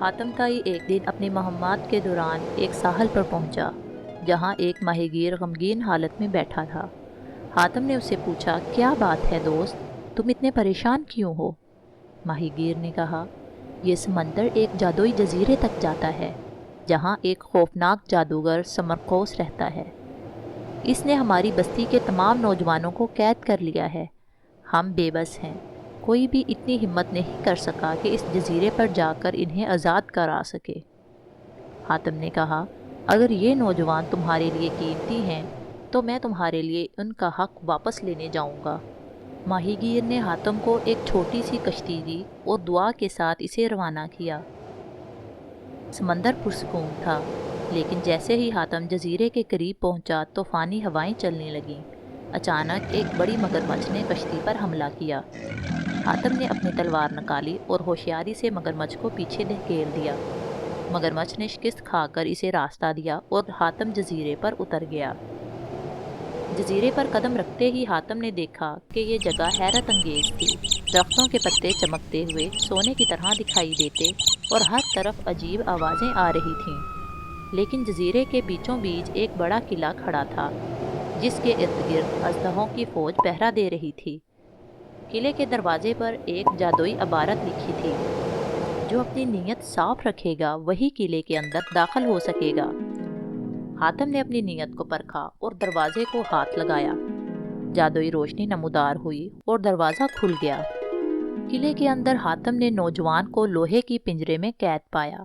حاتم طائی ایک دن اپنی مہمات کے دوران ایک ساحل پر پہنچا جہاں ایک ماہی گیر غمگین حالت میں بیٹھا تھا۔ حاتم نے اس سے پوچھا، کیا بات ہے دوست، تم اتنے پریشان کیوں ہو؟ ماہی گیر نے کہا، یہ سمندر ایک جادوئی جزیرے تک جاتا ہے جہاں ایک خوفناک جادوگر سمرقوس رہتا ہے۔ اس نے ہماری بستی کے تمام نوجوانوں کو قید کر لیا ہے۔ ہم بے بس ہیں، کوئی بھی اتنی ہمت نہیں کر سکا کہ اس جزیرے پر جا کر انہیں آزاد کرا سکے۔ حاتم نے کہا، اگر یہ نوجوان تمہارے لیے قیمتی ہیں تو میں تمہارے لیے ان کا حق واپس لینے جاؤں گا۔ ماہی گیر نے حاتم کو ایک چھوٹی سی کشتی دی اور دعا کے ساتھ اسے روانہ کیا۔ سمندر پرسکون تھا، لیکن جیسے ہی حاتم جزیرے کے قریب پہنچا طوفانی ہوائیں چلنے لگیں۔ اچانک ایک بڑی مگرمچھ نے کشتی پر حملہ کیا۔ حاتم نے اپنی تلوار نکالی اور ہوشیاری سے مگرمچھ کو پیچھے دھکیل دیا۔ مگرمچھ نے شکست کھا کر اسے راستہ دیا اور حاتم جزیرے پر اتر گیا۔ جزیرے پر قدم رکھتے ہی حاتم نے دیکھا کہ یہ جگہ حیرت انگیز تھی۔ درختوں کے پتے چمکتے ہوئے سونے کی طرح دکھائی دیتے اور ہر طرف عجیب آوازیں آ رہی تھیں۔ لیکن جزیرے کے بیچوں بیچ ایک بڑا قلعہ کھڑا تھا جس کے ارد گرد اژدہوں کی فوج پہرا دے رہی تھی۔ قلعے کے دروازے پر ایک جادوئی عبارت لکھی تھی، جو اپنی نیت صاف رکھے گا وہی قلعے کے اندر داخل ہو سکے گا۔ حاتم نے اپنی نیت کو پرکھا اور دروازے کو ہاتھ لگایا۔ جادوئی روشنی نمودار ہوئی اور دروازہ کھل گیا۔ قلعے کے اندر حاتم نے نوجوان کو لوہے کی پنجرے میں قید پایا،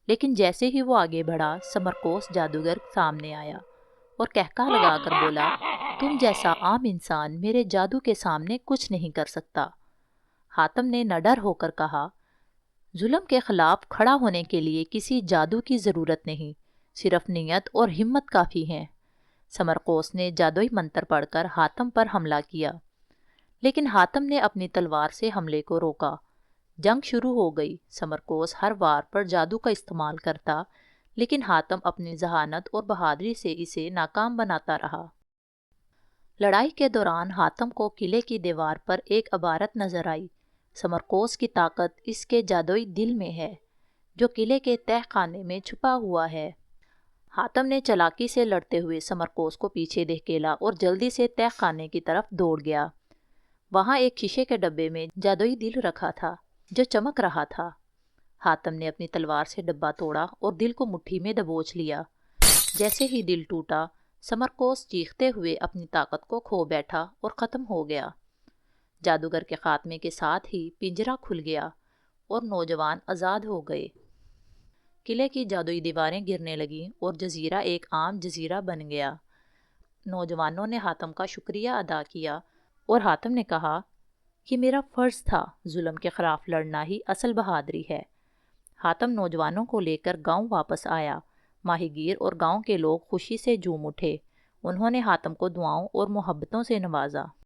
لیکن جیسے ہی وہ آگے بڑھا سمرقوس جادوگر سامنے آیا اور قہقہہ لگا کر بولا، تم جیسا عام انسان میرے جادو کے سامنے کچھ نہیں کر سکتا۔ حاتم نے نڈر ہو کر کہا، ظلم کے خلاف کھڑا ہونے کے لیے کسی جادو کی ضرورت نہیں، صرف نیت اور ہمت کافی ہیں۔ سمرقوس نے جادوئی منتر پڑھ کر حاتم پر حملہ کیا، لیکن حاتم نے اپنی تلوار سے حملے کو روکا۔ جنگ شروع ہو گئی۔ سمرقوس ہر وار پر جادو کا استعمال کرتا، لیکن حاتم اپنی ذہانت اور بہادری سے اسے ناکام بناتا رہا۔ لڑائی کے دوران حاتم کو قلعے کی دیوار پر ایک عبارت نظر آئی، سمرقوس کی طاقت اس کے جادوئی دل میں ہے، جو قلعے کے تہ خانے میں چھپا ہوا ہے۔ حاتم نے چالاکی سے لڑتے ہوئے سمرقوس کو پیچھے دھکیلا اور جلدی سے تہ خانے کی طرف دوڑ گیا۔ وہاں ایک شیشے کے ڈبے میں جادوئی دل رکھا تھا جو چمک رہا تھا۔ حاتم نے اپنی تلوار سے ڈبہ توڑا اور دل کو مٹھی میں دبوچ لیا۔ جیسے ہی دل ٹوٹا، سمرقوس چیختے ہوئے اپنی طاقت کو کھو بیٹھا اور ختم ہو گیا۔ جادوگر کے خاتمے کے ساتھ ہی پنجرہ کھل گیا اور نوجوان آزاد ہو گئے۔ قلعے کی جادوئی دیواریں گرنے لگیں اور جزیرہ ایک عام جزیرہ بن گیا۔ نوجوانوں نے حاتم کا شکریہ ادا کیا اور حاتم نے کہا، یہ میرا فرض تھا، ظلم کے خلاف لڑنا ہی اصل بہادری ہے۔ حاتم نوجوانوں کو لے کر گاؤں واپس آیا۔ ماہی گیر اور گاؤں کے لوگ خوشی سے جھوم اٹھے۔ انہوں نے حاتم کو دعاؤں اور محبتوں سے نوازا۔